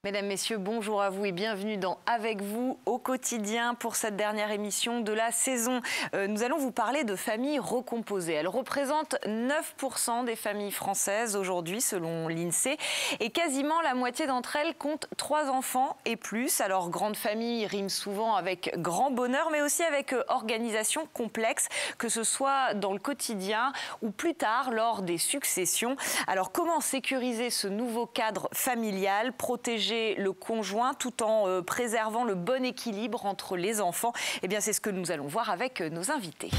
Mesdames, Messieurs, bonjour à vous et bienvenue dans Avec vous au quotidien pour cette dernière émission de la saison. Nous allons vous parler de familles recomposées. Elles représentent 9% des familles françaises aujourd'hui selon l'INSEE et quasiment la moitié d'entre elles comptent 3 enfants et plus. Alors grande famille rime souvent avec grand bonheur mais aussi avec organisation complexe, que ce soit dans le quotidien ou plus tard lors des successions. Alors comment sécuriser ce nouveau cadre familial, protéger le conjoint tout en préservant le bon équilibre entre les enfants? Eh bien, c'est ce que nous allons voir avec nos invités.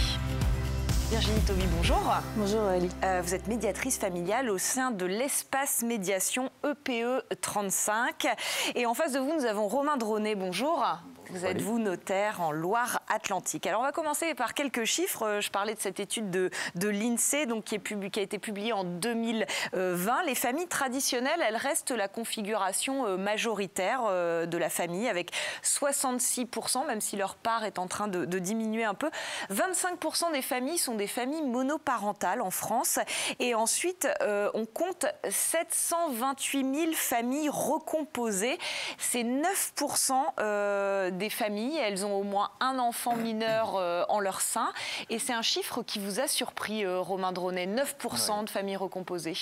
Virginie Tauby, bonjour. Bonjour Aurélie. Vous êtes médiatrice familiale au sein de l'espace médiation EPE 35. Et en face de vous, nous avons Romain Dronet, bonjour. Vous êtes, vous, notaire en Loire-Atlantique. Alors, on va commencer par quelques chiffres. Je parlais de cette étude de l'INSEE donc, qui a été publiée en 2020. Les familles traditionnelles, elles restent la configuration majoritaire de la famille, avec 66%, même si leur part est en train de diminuer un peu. 25% des familles sont des familles monoparentales en France. Et ensuite, on compte 728 000 familles recomposées. C'est 9% des familles, elles ont au moins un enfant mineur en leur sein. Et c'est un chiffre qui vous a surpris, Romain Dronet, 9% de familles recomposées.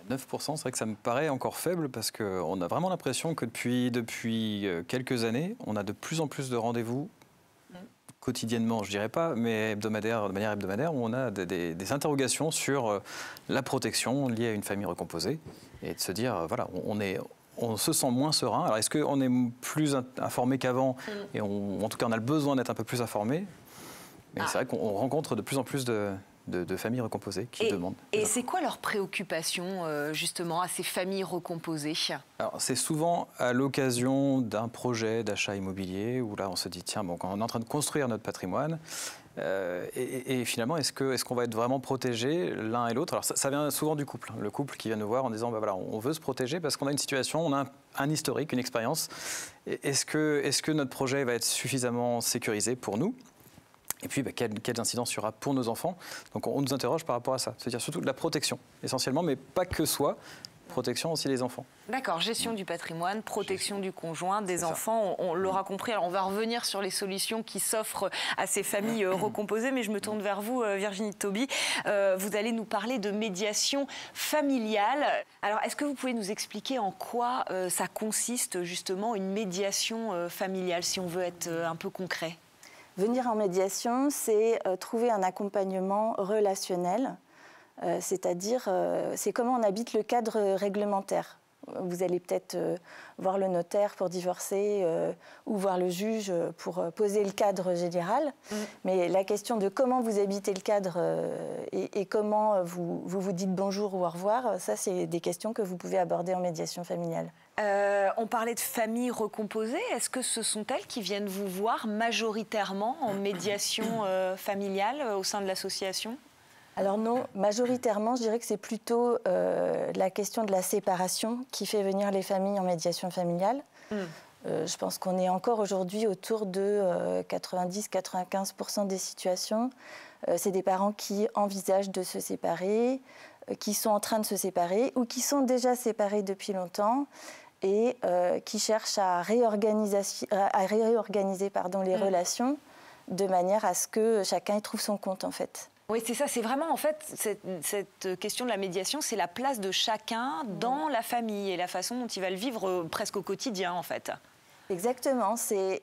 9%, c'est vrai que ça me paraît encore faible parce qu'on a vraiment l'impression que depuis quelques années, on a de plus en plus de rendez-vous quotidiennement, je dirais pas, mais de manière hebdomadaire, où on a des interrogations sur la protection liée à une famille recomposée et de se dire, voilà, on se sent moins serein. Alors, est-ce qu'on est plus informé qu'avant et en tout cas, on a le besoin d'être un peu plus informé. Mais c'est vrai qu'on rencontre de plus en plus de familles recomposées qui demandent. Et c'est quoi leur préoccupation, justement, à ces familles recomposées? Alors, c'est souvent à l'occasion d'un projet d'achat immobilier où là, on se dit, tiens, bon, quand on est en train de construire notre patrimoine, et finalement, est-ce qu'on va être vraiment protégé l'un et l'autre? Alors ça vient souvent du couple, le couple qui vient nous voir en disant voilà, on veut se protéger parce qu'on a une situation, on a un historique, une expérience. Est-ce que notre projet va être suffisamment sécurisé pour nous? Et puis, quelles incidences il y aura pour nos enfants? Donc on nous interroge par rapport à ça, c'est-à-dire surtout de la protection, essentiellement, mais pas que soi. Protection aussi des enfants. D'accord, gestion du patrimoine, protection du conjoint, des enfants, on l'aura compris. Alors on va revenir sur les solutions qui s'offrent à ces familles recomposées, mais je me tourne vers vous, Virginie Tauby. Vous allez nous parler de médiation familiale. Alors est-ce que vous pouvez nous expliquer en quoi ça consiste justement une médiation familiale, si on veut être un peu concret? Venir en médiation, c'est trouver un accompagnement relationnel. C'est-à-dire, c'est comment on habite le cadre réglementaire. Vous allez peut-être voir le notaire pour divorcer ou voir le juge pour poser le cadre général. Mais la question de comment vous habitez le cadre et comment vous dites bonjour ou au revoir, ça, c'est des questions que vous pouvez aborder en médiation familiale. On parlait de familles recomposées. Est-ce que ce sont elles qui viennent vous voir majoritairement en médiation familiale au sein de l'association ? Alors non, majoritairement, je dirais que c'est plutôt la question de la séparation qui fait venir les familles en médiation familiale. Je pense qu'on est encore aujourd'hui autour de 90-95% des situations. C'est des parents qui envisagent de se séparer, qui sont en train de se séparer ou qui sont déjà séparés depuis longtemps et qui cherchent à réorganiser les relations de manière à ce que chacun y trouve son compte en fait. Oui, c'est ça. C'est vraiment, en fait, cette question de la médiation, c'est la place de chacun dans la famille et la façon dont il va le vivre presque au quotidien, en fait. Exactement. C'est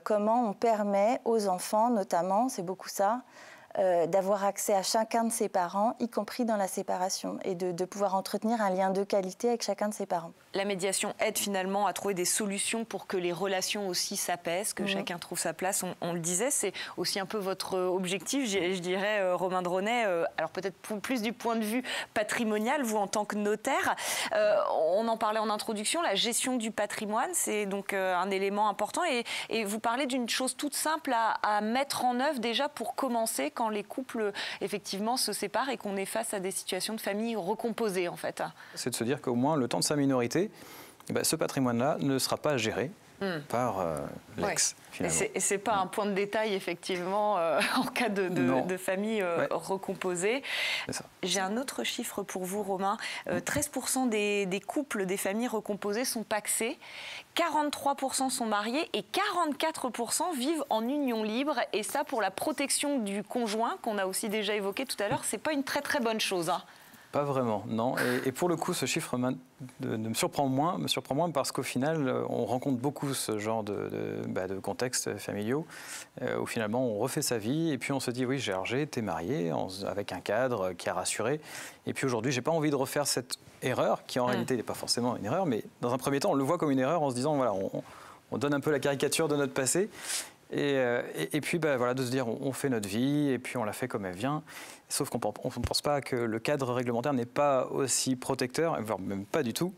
comment on permet aux enfants, notamment, c'est beaucoup ça, d'avoir accès à chacun de ses parents, y compris dans la séparation, et de pouvoir entretenir un lien de qualité avec chacun de ses parents. La médiation aide finalement à trouver des solutions pour que les relations aussi s'apaisent, que chacun trouve sa place. On le disait, c'est aussi un peu votre objectif, je dirais, Romain Dronet, alors peut-être plus du point de vue patrimonial, vous en tant que notaire. On en parlait en introduction, la gestion du patrimoine, c'est donc un élément important. Et vous parlez d'une chose toute simple à mettre en œuvre déjà pour commencer quand les couples, effectivement, se séparent et qu'on est face à des situations de famille recomposées, en fait. C'est de se dire qu'au moins, le temps de sa minorité, ce patrimoine-là ne sera pas géré par l'ex. Et ce n'est pas un point de détail, effectivement, en cas de famille recomposée. J'ai un autre chiffre pour vous, Romain. 13% des couples des familles recomposées sont pacsés, 43% sont mariés et 44% vivent en union libre. Et ça, pour la protection du conjoint, qu'on a aussi déjà évoqué tout à l'heure, ce n'est pas une très très bonne chose. Pas vraiment, non. Et pour le coup, ce chiffre me surprend moins parce qu'au final, on rencontre beaucoup ce genre de contextes familiaux où finalement on refait sa vie et puis on se dit oui, j'ai été marié avec un cadre qui a rassuré et puis aujourd'hui, j'ai pas envie de refaire cette erreur qui en réalité n'est pas forcément une erreur, mais dans un premier temps, on le voit comme une erreur en se disant voilà, on donne un peu la caricature de notre passé. Et puis voilà, de se dire on fait notre vie et puis on la fait comme elle vient. Sauf qu'on ne pense pas que le cadre réglementaire n'est pas aussi protecteur, voire même pas du tout,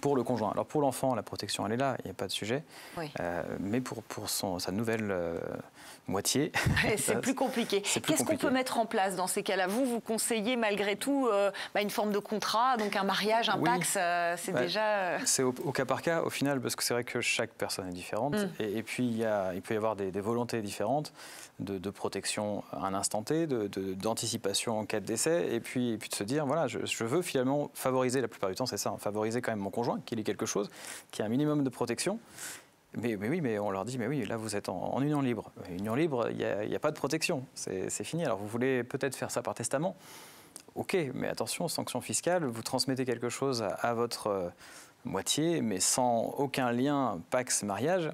pour le conjoint. Alors pour l'enfant, la protection elle est là, il n'y a pas de sujet. Oui. Mais pour sa nouvelle moitié... c'est plus compliqué. Qu'est-ce qu'on peut mettre en place dans ces cas-là? Vous conseillez malgré tout une forme de contrat, donc un mariage, un Pacs, c'est déjà... C'est au cas par cas au final, parce que c'est vrai que chaque personne est différente. Et puis il peut y avoir des volontés différentes de protection à un instant T, d'anticipation en cas de décès, et puis de se dire, voilà, je veux finalement favoriser, la plupart du temps c'est ça, favoriser quand même mon conjoint, qu'il ait quelque chose, qui ait un minimum de protection. Mais oui, mais on leur dit, mais oui, là vous êtes en union libre. Union libre, il n'y a pas de protection, c'est fini. Alors vous voulez peut-être faire ça par testament, ok, mais attention, sanction fiscale, vous transmettez quelque chose à votre moitié, mais sans aucun lien Pacs-mariage.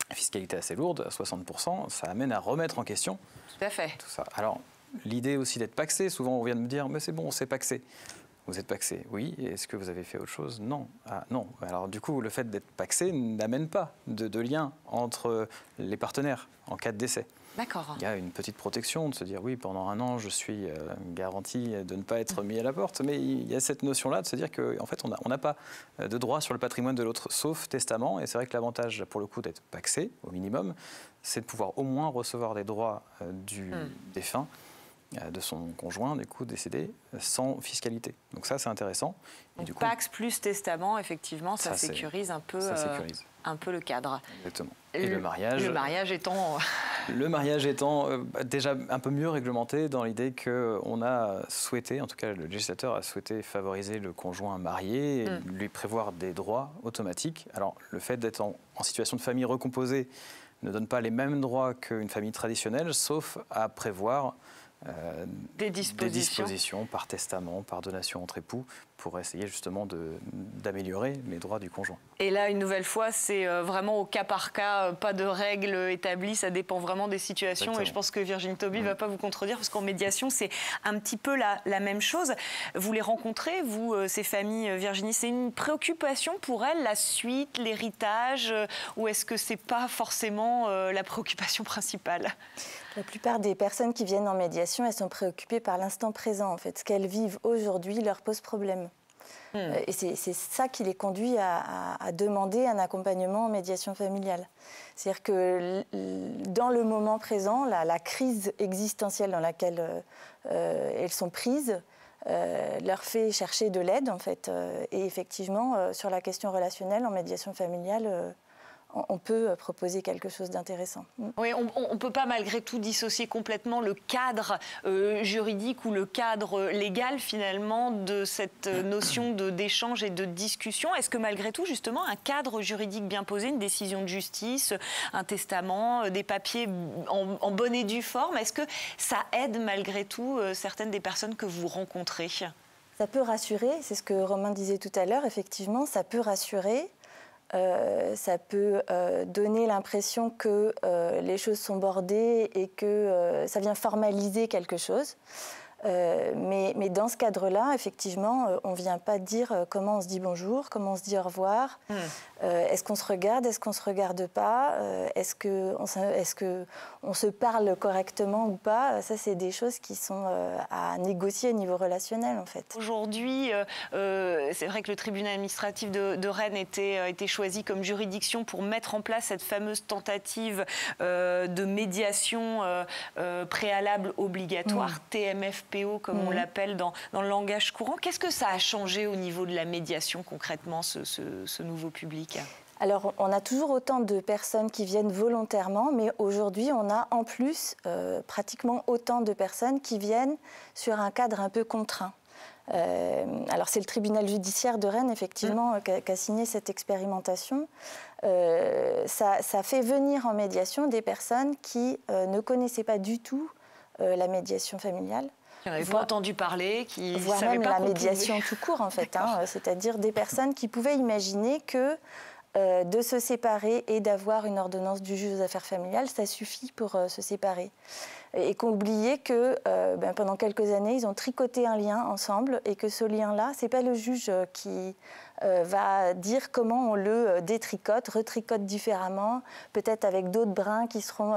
La fiscalité assez lourde, 60%, ça amène à remettre en question tout à fait. Tout ça. Alors, l'idée aussi d'être pacsé, souvent on vient de me dire, mais c'est bon, on s'est pacsé. Vous êtes pacsé, oui. Est-ce que vous avez fait autre chose? Non. Ah, non. Alors du coup, le fait d'être pacsé n'amène pas de lien entre les partenaires en cas de décès. D'accord. Il y a une petite protection de se dire, oui, pendant un an, je suis garanti de ne pas être mis à la porte. Mais il y a cette notion-là de se dire qu'en fait, on n'a pas de droit sur le patrimoine de l'autre, sauf testament. Et c'est vrai que l'avantage, pour le coup, d'être pacsé, au minimum, c'est de pouvoir au moins recevoir des droits du défunt, de son conjoint, du coup, décédé, sans fiscalité. Donc ça, c'est intéressant. Donc, du coup, Pacs plus testament, effectivement, ça sécurise un peu le cadre. Exactement. Et le mariage... Le mariage étant... Le mariage étant déjà un peu mieux réglementé dans l'idée qu'on a souhaité, en tout cas le législateur a souhaité favoriser le conjoint marié et lui prévoir des droits automatiques. Alors le fait d'être en situation de famille recomposée ne donne pas les mêmes droits qu'une famille traditionnelle, sauf à prévoir des dispositions par testament, par donation entre époux, pour essayer justement d'améliorer les droits du conjoint. Et là, une nouvelle fois, c'est vraiment au cas par cas, pas de règles établies, ça dépend vraiment des situations. Exactement. Et je pense que Virginie Tauby ne va pas vous contredire, parce qu'en médiation, c'est un petit peu la même chose. Vous les rencontrez, vous, ces familles, Virginie, c'est une préoccupation pour elles, la suite, l'héritage, ou est-ce que c'est pas forcément la préoccupation principale? La plupart des personnes qui viennent en médiation, elles sont préoccupées par l'instant présent. En fait, ce qu'elles vivent aujourd'hui leur pose problème. Et c'est ça qui les conduit à demander un accompagnement en médiation familiale. C'est-à-dire que dans le moment présent, la crise existentielle dans laquelle elles sont prises leur fait chercher de l'aide, en fait. Et effectivement, sur la question relationnelle, en médiation familiale, on peut proposer quelque chose d'intéressant. Oui, on ne peut pas malgré tout dissocier complètement le cadre juridique ou le cadre légal finalement de cette notion d'échange et de discussion. Est-ce que malgré tout, justement, un cadre juridique bien posé, une décision de justice, un testament, des papiers en bonne et due forme, est-ce que ça aide malgré tout certaines des personnes que vous rencontrez? Ça peut rassurer, c'est ce que Romain disait tout à l'heure, effectivement, ça peut rassurer. Ça peut donner l'impression que les choses sont bordées et que ça vient formaliser quelque chose. Mais dans ce cadre-là, effectivement, on ne vient pas dire comment on se dit bonjour, comment on se dit au revoir. Est-ce qu'on se regarde, est-ce qu'on ne se regarde pas, est-ce qu'on se parle correctement ou pas. Ça, c'est des choses qui sont à négocier au niveau relationnel, en fait. Aujourd'hui, c'est vrai que le tribunal administratif de Rennes était choisi comme juridiction pour mettre en place cette fameuse tentative de médiation préalable obligatoire, TMFPO, comme on l'appelle dans le langage courant. Qu'est-ce que ça a changé au niveau de la médiation, concrètement, ce nouveau public? Alors, on a toujours autant de personnes qui viennent volontairement, mais aujourd'hui, on a en plus pratiquement autant de personnes qui viennent sur un cadre un peu contraint. Alors, c'est le tribunal judiciaire de Rennes, effectivement, qui a signé cette expérimentation. Ça fait venir en médiation des personnes qui ne connaissaient pas du tout la médiation familiale. Qui n'avaient pas entendu parler, qui voire savaient même pas la médiation tout court, en fait. C'est-à-dire des personnes qui pouvaient imaginer que de se séparer et d'avoir une ordonnance du juge aux affaires familiales, ça suffit pour se séparer. Et qu'on oubliait que pendant quelques années, ils ont tricoté un lien ensemble et que ce lien-là, ce n'est pas le juge qui va dire comment on le détricote, retricote différemment, peut-être avec d'autres brins qui seront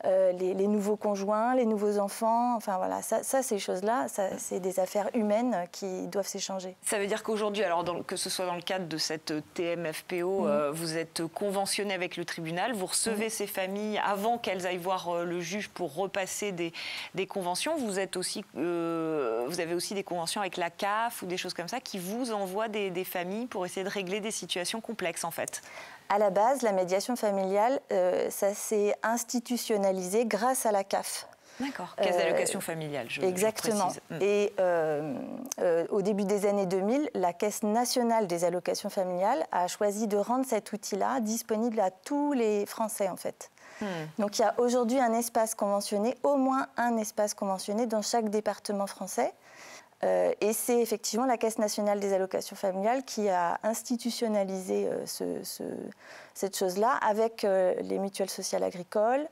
les nouveaux conjoints, les nouveaux enfants. Enfin voilà, ça ces choses-là, c'est des affaires humaines qui doivent s'échanger. Ça veut dire qu'aujourd'hui, alors que ce soit dans le cadre de cette TMFPO, vous êtes conventionné avec le tribunal, vous recevez ces familles avant qu'elles aillent voir le juge pour repasser des conventions. Vous avez aussi des conventions avec la CAF ou des choses comme ça qui vous envoient des familles pour essayer de régler des situations complexes en fait. À la base, la médiation familiale, ça s'est institutionnalisé grâce à la CAF. D'accord, caisse d'allocation familiale, exactement. Je précise. Et au début des années 2000, la Caisse nationale des allocations familiales a choisi de rendre cet outil-là disponible à tous les Français en fait. Donc il y a aujourd'hui un espace conventionné, au moins un espace conventionné dans chaque département français. Et c'est effectivement la Caisse nationale des allocations familiales qui a institutionnalisé cette chose-là avec les mutuelles sociales agricoles,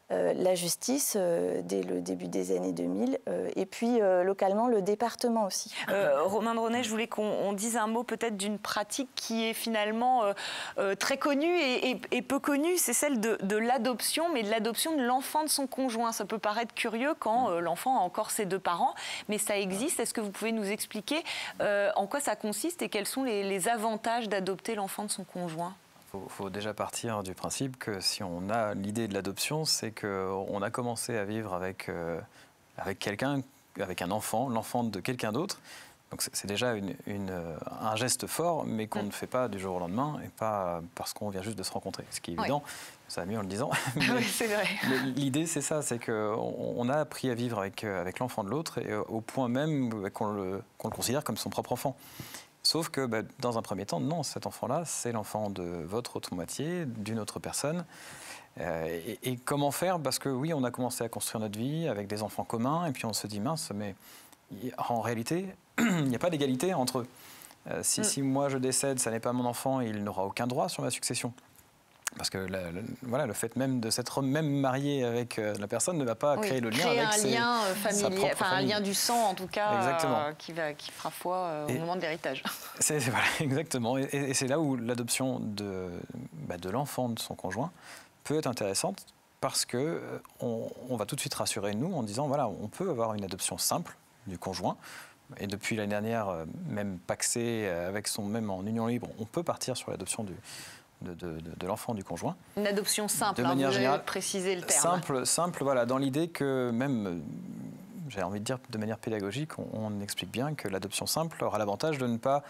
la justice dès le début des années 2000 et puis localement le département aussi. Romain Dronet, je voulais qu'on dise un mot peut-être d'une pratique qui est finalement très connue et peu connue, c'est celle de l'adoption, mais de l'adoption de l'enfant de son conjoint. Ça peut paraître curieux quand l'enfant a encore ses deux parents, mais ça existe. Est-ce que vous pouvez nous expliquer en quoi ça consiste et quels sont les avantages d'adopter l'enfant de son conjoint ? Il faut déjà partir du principe que si on a l'idée de l'adoption, c'est qu'on a commencé à vivre avec quelqu'un, avec un enfant, l'enfant de quelqu'un d'autre. Donc c'est déjà un geste fort, mais qu'on ne fait pas du jour au lendemain et pas parce qu'on vient juste de se rencontrer. Ce qui est évident, ça va mieux en le disant. Oui, c'est vrai. L'idée, c'est ça, c'est qu'on a appris à vivre avec l'enfant de l'autre et au point même qu'on le considère comme son propre enfant. Sauf que dans un premier temps, non, cet enfant-là, c'est l'enfant de votre autre moitié, d'une autre personne. Et comment faire ? Parce que oui, on a commencé à construire notre vie avec des enfants communs, et puis on se dit, mince, mais en réalité, il n'y a pas d'égalité entre eux. Si moi je décède, ça n'est pas mon enfant, il n'aura aucun droit sur ma succession. Parce que le fait même de s'être même marié avec la personne ne va pas créer le lien avec un lien familier, enfin un lien du sang en tout cas, qui fera foi au moment de l'héritage. Voilà, exactement. Et c'est là où l'adoption de l'enfant de son conjoint peut être intéressante parce que on va tout de suite rassurer nous en disant voilà, on peut avoir une adoption simple du conjoint. Et depuis l'année dernière, même pacsé, même en union libre, on peut partir sur l'adoption de l'enfant du conjoint. Une adoption simple, de manière générale, vous préciser le terme. Simple, voilà, dans l'idée que même, j'ai envie de dire de manière pédagogique, on explique bien que l'adoption simple aura l'avantage de ne pas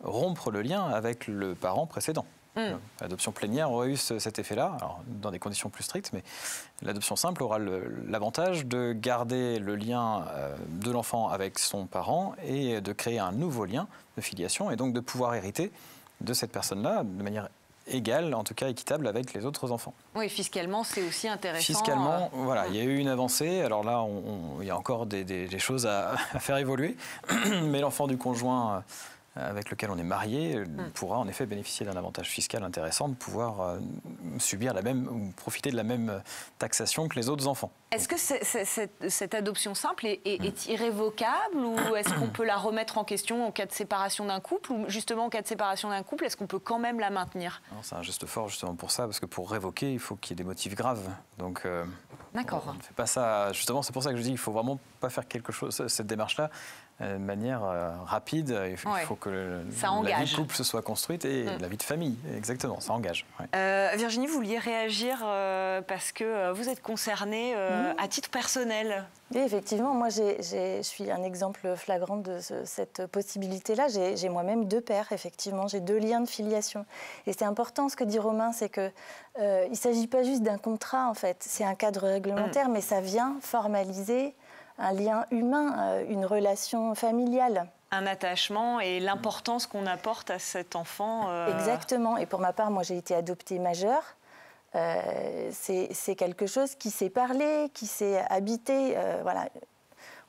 rompre le lien avec le parent précédent. L'adoption plénière aurait eu cet effet-là, alors dans des conditions plus strictes, mais l'adoption simple aura l'avantage de garder le lien de l'enfant avec son parent et de créer un nouveau lien de filiation et donc de pouvoir hériter de cette personne-là de manière égale, en tout cas équitable avec les autres enfants. Oui, fiscalement, c'est aussi intéressant. Fiscalement, voilà, il y a eu une avancée. Alors là, il y a encore des choses à faire évoluer, mais l'enfant du conjoint avec lequel on est marié pourra en effet bénéficier d'un avantage fiscal intéressant de pouvoir subir ou profiter de la même taxation que les autres enfants. Est-ce que cette adoption simple est irrévocable ou est-ce qu'on peut la remettre en question en cas de séparation d'un couple ou justement en cas de séparation d'un couple, est-ce qu'on peut quand même la maintenir ? C'est un geste fort justement pour ça, parce que pour révoquer, il faut qu'il y ait des motifs graves. Donc D'accord. on ne fait pas ça, justement c'est pour ça que je dis qu'il ne faut vraiment pas faire cette démarche-là de manière rapide. Il faut que la vie de couple se soit construite et la vie de famille, exactement, ça engage. Ouais. Virginie, vous vouliez réagir parce que vous êtes concernée à titre personnel. Oui, effectivement, moi je suis un exemple flagrant de cette possibilité-là. J'ai moi-même 2 pères, effectivement, j'ai 2 liens de filiation. Et c'est important ce que dit Romain, c'est qu'il ne s'agit pas juste d'un contrat, en fait. C'est un cadre réglementaire, mais ça vient formaliser un lien humain, une relation familiale. Un attachement et l'importance qu'on apporte à cet enfant. Exactement. Et pour ma part, moi j'ai été adoptée majeure. C'est quelque chose qui s'est parlé, qui s'est habité. Voilà.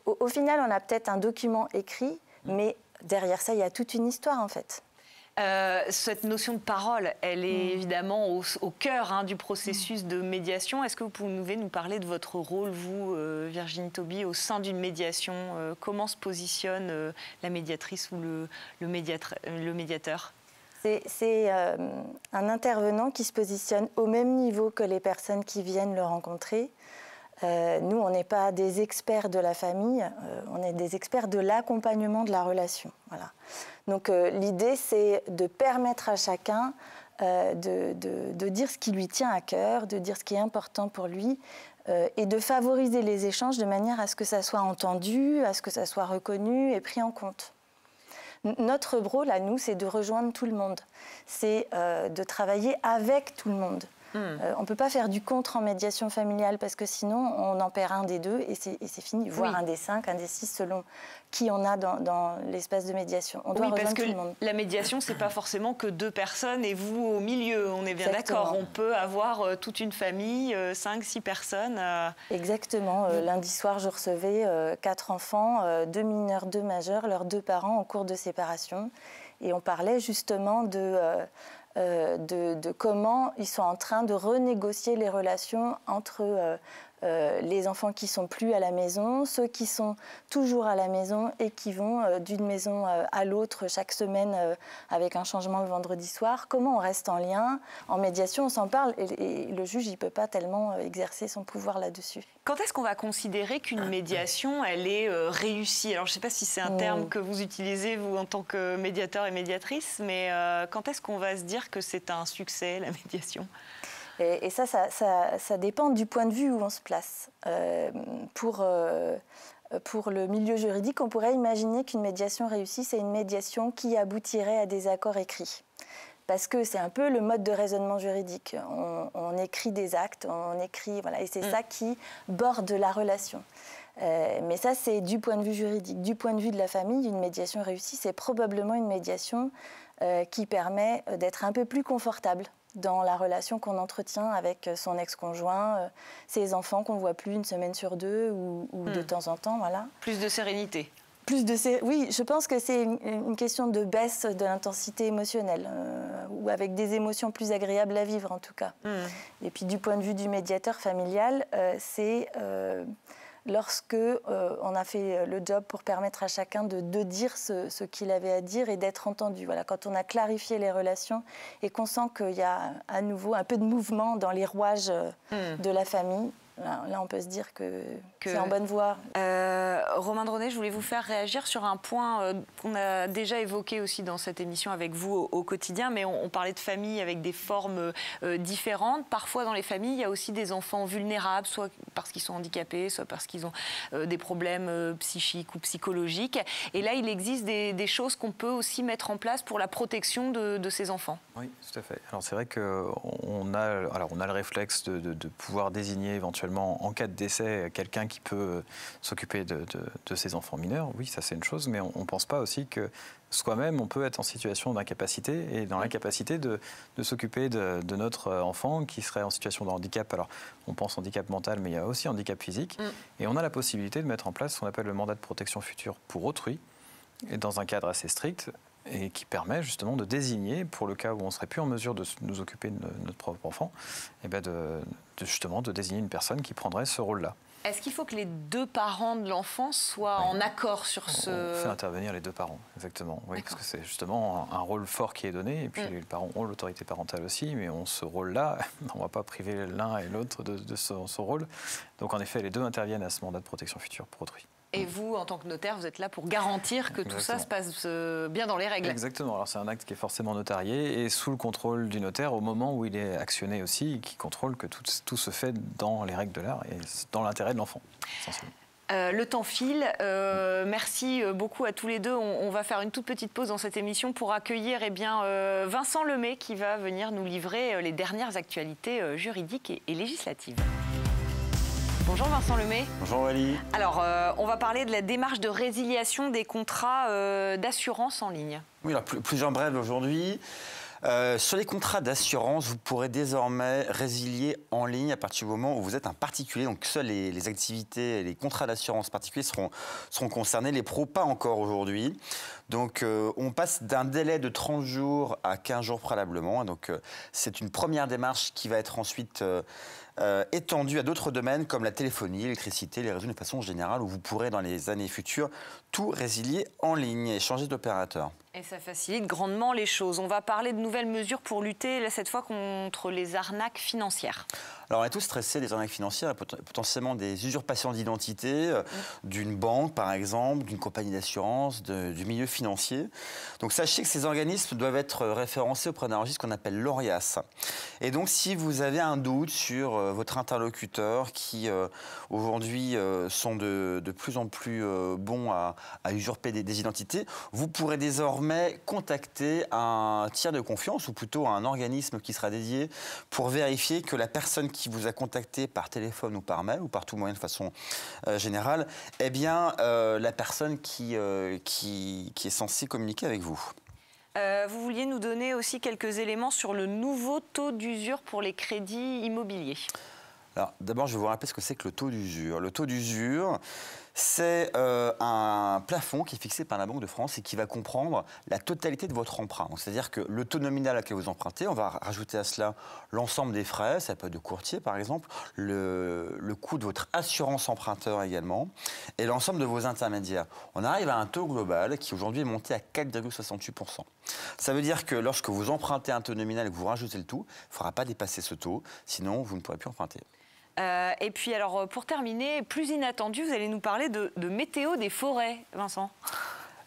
Au final, on a peut-être un document écrit, mais derrière ça, il y a toute une histoire en fait. Cette notion de parole, elle est évidemment au cœur du processus de médiation. Est-ce que vous pouvez nous parler de votre rôle, vous, Virginie Tauby, au sein d'une médiation? Comment se positionne la médiatrice ou le médiateur? C'est un intervenant qui se positionne au même niveau que les personnes qui viennent le rencontrer. Nous, on n'est pas des experts de la famille, on est des experts de l'accompagnement de la relation. Voilà. Donc l'idée, c'est de permettre à chacun de dire ce qui lui tient à cœur, de dire ce qui est important pour lui et de favoriser les échanges de manière à ce que ça soit entendu, à ce que ça soit reconnu et pris en compte. Notre rôle à nous, c'est de rejoindre tout le monde, c'est de travailler avec tout le monde. On ne peut pas faire du contre en médiation familiale parce que sinon on en perd un des deux et c'est fini, voire un des 5, un des 6 selon qui on a dans l'espace de médiation. On doit rejoindre tout le monde. La médiation, c'est pas forcément que 2 personnes et vous au milieu, on est bien d'accord. On peut avoir toute une famille, 5, 6 personnes. Exactement. Lundi soir, je recevais 4 enfants, 2 mineurs, 2 majeurs, leurs 2 parents en cours de séparation. Et on parlait justement de comment ils sont en train de renégocier les relations entre les enfants qui ne sont plus à la maison, ceux qui sont toujours à la maison et qui vont d'une maison à l'autre chaque semaine avec un changement le vendredi soir. Comment on reste en lien? En médiation, on s'en parle et le juge ne peut pas tellement exercer son pouvoir là-dessus. Quand est-ce qu'on va considérer qu'une médiation, elle est réussie? Alors, je ne sais pas si c'est un terme que vous utilisez, vous, en tant que médiateur et médiatrice, mais quand est-ce qu'on va se dire que c'est un succès, la médiation? Et ça dépend du point de vue où on se place. Pour le milieu juridique, on pourrait imaginer qu'une médiation réussie, c'est une médiation qui aboutirait à des accords écrits. Parce que c'est un peu le mode de raisonnement juridique. On écrit des actes, on écrit, voilà, et c'est ça qui borde la relation. Mais ça, c'est du point de vue juridique. Du point de vue de la famille, une médiation réussie, c'est probablement une médiation qui permet d'être un peu plus confortable dans la relation qu'on entretient avec son ex-conjoint, ses enfants qu'on ne voit plus une semaine sur 2 ou de temps en temps. Voilà. Plus de sérénité. Oui, je pense que c'est une question de baisse de l'intensité émotionnelle, ou avec des émotions plus agréables à vivre en tout cas. Et puis du point de vue du médiateur familial, c'est lorsque on a fait le job pour permettre à chacun de dire ce qu'il avait à dire et d'être entendu. Voilà, quand on a clarifié les relations et qu'on sent qu'il y a à nouveau un peu de mouvement dans les rouages de la famille, là on peut se dire que c'est en bonne voie. Romain Dronet, je voulais vous faire réagir sur un point qu'on a déjà évoqué aussi dans cette émission avec vous au quotidien, mais on parlait de familles avec des formes différentes. Parfois dans les familles, il y a aussi des enfants vulnérables, soit parce qu'ils sont handicapés, soit parce qu'ils ont des problèmes psychiques ou psychologiques. Et là, il existe des choses qu'on peut aussi mettre en place pour la protection de ces enfants. Oui, tout à fait. Alors c'est vrai qu'on a le réflexe de pouvoir désigner éventuellement en cas de décès quelqu'un qui peut s'occuper de ces enfants mineurs. Oui, ça c'est une chose, mais on ne pense pas aussi que soi-même on peut être en situation d'incapacité et dans l'incapacité de s'occuper de notre enfant qui serait en situation de handicap. Alors on pense handicap mental, mais il y a aussi handicap physique. Et on a la possibilité de mettre en place ce qu'on appelle le mandat de protection future pour autrui, et dans un cadre assez strict, et qui permet justement de désigner, pour le cas où on ne serait plus en mesure de nous occuper de notre propre enfant, et bien justement de désigner une personne qui prendrait ce rôle-là. Est-ce qu'il faut que les 2 parents de l'enfant soient en accord sur ce... On fait intervenir les 2 parents, exactement. Oui, parce que c'est justement un rôle fort qui est donné, et puis les parents ont l'autorité parentale aussi, mais ce rôle-là, on ne va pas priver l'un et l'autre de son rôle. Donc en effet, les 2 interviennent à ce mandat de protection future pour autrui. Et vous, en tant que notaire, vous êtes là pour garantir que tout ça se passe bien dans les règles. Exactement. Alors c'est un acte qui est forcément notarié et sous le contrôle du notaire au moment où il est actionné aussi, qui contrôle que tout se fait dans les règles de l'art et dans l'intérêt de l'enfant, essentiellement. Le temps file. Merci beaucoup à tous les deux. On va faire une toute petite pause dans cette émission pour accueillir Vincent Lemay qui va venir nous livrer les dernières actualités juridiques et législatives. Bonjour Vincent Lemay. Bonjour Aurélie. Alors, on va parler de la démarche de résiliation des contrats d'assurance en ligne. Oui, alors plusieurs brèves aujourd'hui. Sur les contrats d'assurance, vous pourrez désormais résilier en ligne à partir du moment où vous êtes un particulier. Donc seules les activités, les contrats d'assurance particuliers seront concernés. Les pros, pas encore aujourd'hui. Donc on passe d'un délai de 30 jours à 15 jours préalablement. Donc c'est une première démarche qui va être ensuite étendue à d'autres domaines comme la téléphonie, l'électricité, les réseaux de façon générale, où vous pourrez dans les années futures tout résilier en ligne et changer d'opérateur. Et ça facilite grandement les choses. On va parler de nouvelles mesures pour lutter, là, cette fois, contre les arnaques financières. Alors on est tous stressés des arnaques financières, potentiellement des usurpations d'identité d'une banque par exemple, d'une compagnie d'assurance, du milieu financier. Donc sachez que ces organismes doivent être référencés auprès d'un registre qu'on appelle l'ORIAS. Et donc si vous avez un doute sur votre interlocuteur qui aujourd'hui sont de plus en plus bons à usurper des identités, vous pourrez désormais contacter un tiers de confiance ou plutôt un organisme qui sera dédié pour vérifier que la personne qui vous a contacté par téléphone ou par mail ou par tout moyen de façon générale, eh bien la personne qui est censée communiquer avec vous. Vous vouliez nous donner aussi quelques éléments sur le nouveau taux d'usure pour les crédits immobiliers. Alors d'abord, je vais vous rappeler ce que c'est que le taux d'usure. Le taux d'usure, c'est un plafond qui est fixé par la Banque de France et qui va comprendre la totalité de votre emprunt. C'est-à-dire que le taux nominal à laquelle vous empruntez, on va rajouter à cela l'ensemble des frais, ça peut être de courtier par exemple, le coût de votre assurance emprunteur également, et l'ensemble de vos intermédiaires. On arrive à un taux global qui aujourd'hui est monté à 4,68%. Ça veut dire que lorsque vous empruntez un taux nominal et que vous rajoutez le tout, il ne faudra pas dépasser ce taux, sinon vous ne pourrez plus emprunter. Et puis alors pour terminer, plus inattendu, vous allez nous parler de météo des forêts, Vincent.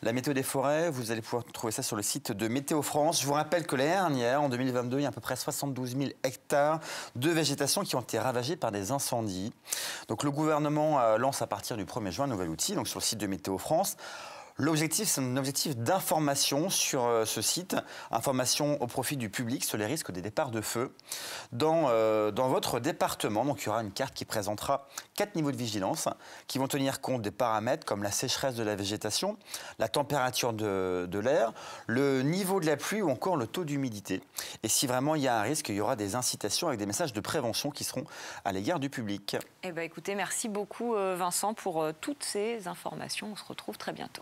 La météo des forêts, vous allez pouvoir trouver ça sur le site de Météo France. Je vous rappelle que l'année dernière, en 2022, il y a à peu près 72 000 hectares de végétation qui ont été ravagés par des incendies. Donc le gouvernement lance à partir du 1er juin un nouvel outil, donc sur le site de Météo France. L'objectif, c'est un objectif d'information sur ce site, information au profit du public sur les risques des départs de feu dans votre département. Donc il y aura une carte qui présentera 4 niveaux de vigilance qui vont tenir compte des paramètres comme la sécheresse de la végétation, la température de l'air, le niveau de la pluie ou encore le taux d'humidité. Et si vraiment il y a un risque, il y aura des incitations avec des messages de prévention qui seront à l'égard du public. Eh bien, écoutez, merci beaucoup Vincent pour toutes ces informations. On se retrouve très bientôt.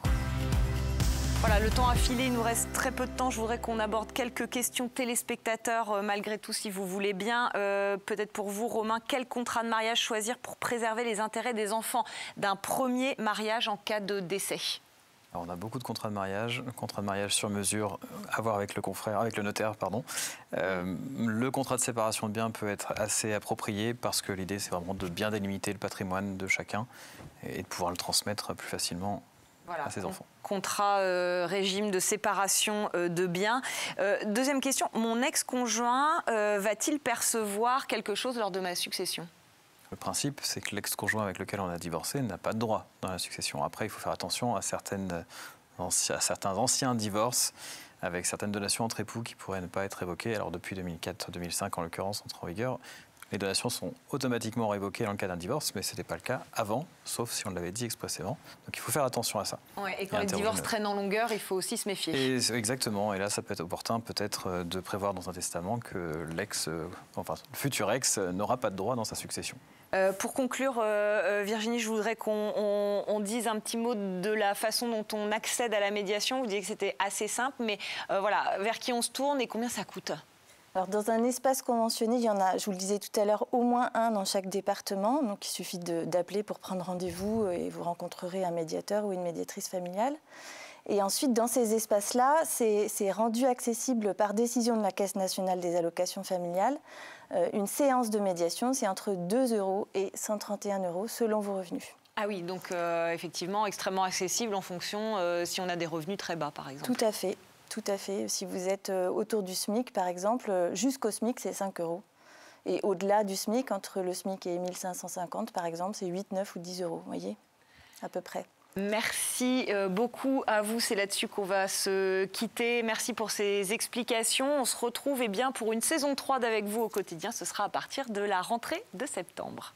Voilà, le temps a filé, il nous reste très peu de temps. Je voudrais qu'on aborde quelques questions téléspectateurs, malgré tout, si vous voulez bien. Peut-être pour vous, Romain, quel contrat de mariage choisir pour préserver les intérêts des enfants d'un premier mariage en cas de décès? Alors, on a beaucoup de contrats de mariage sur mesure à voir avec le notaire, pardon. Le contrat de séparation de biens peut être assez approprié parce que l'idée, c'est vraiment de bien délimiter le patrimoine de chacun et de pouvoir le transmettre plus facilement à ses enfants. Contrat régime de séparation de biens. Deuxième question, mon ex-conjoint va-t-il percevoir quelque chose lors de ma succession? Le principe, c'est que l'ex-conjoint avec lequel on a divorcé n'a pas de droit dans la succession. Après, il faut faire attention à certains anciens divorces avec certaines donations entre époux qui pourraient ne pas être révoquées. Alors depuis 2004-2005, en l'occurrence, entre en vigueur, les donations sont automatiquement révoquées dans le cas d'un divorce, mais ce n'était pas le cas avant, sauf si on l'avait dit expressément. Donc il faut faire attention à ça. Ouais, et quand les divorces traînent en longueur, il faut aussi se méfier. Exactement, et là ça peut être opportun peut-être de prévoir dans un testament que le futur ex n'aura pas de droit dans sa succession. Pour conclure, Virginie, je voudrais qu'on dise un petit mot de la façon dont on accède à la médiation. Vous disiez que c'était assez simple, mais voilà, vers qui on se tourne et combien ça coûte? Alors, dans un espace conventionné, il y en a, je vous le disais tout à l'heure, au moins un dans chaque département. Donc, il suffit d'appeler pour prendre rendez-vous et vous rencontrerez un médiateur ou une médiatrice familiale. Et ensuite, dans ces espaces-là, c'est rendu accessible par décision de la Caisse nationale des allocations familiales. Une séance de médiation, c'est entre 2 € et 131 € selon vos revenus. Ah oui, donc effectivement extrêmement accessible en fonction si on a des revenus très bas, par exemple. Tout à fait, tout à fait. Si vous êtes autour du SMIC, par exemple, jusqu'au SMIC, c'est 5 €. Et au-delà du SMIC, entre le SMIC et 1 550, par exemple, c'est 8, 9 ou 10 €, vous voyez, à peu près. Merci beaucoup à vous, c'est là-dessus qu'on va se quitter. Merci pour ces explications. On se retrouve pour une saison 3 d'Avec vous au quotidien. Ce sera à partir de la rentrée de septembre.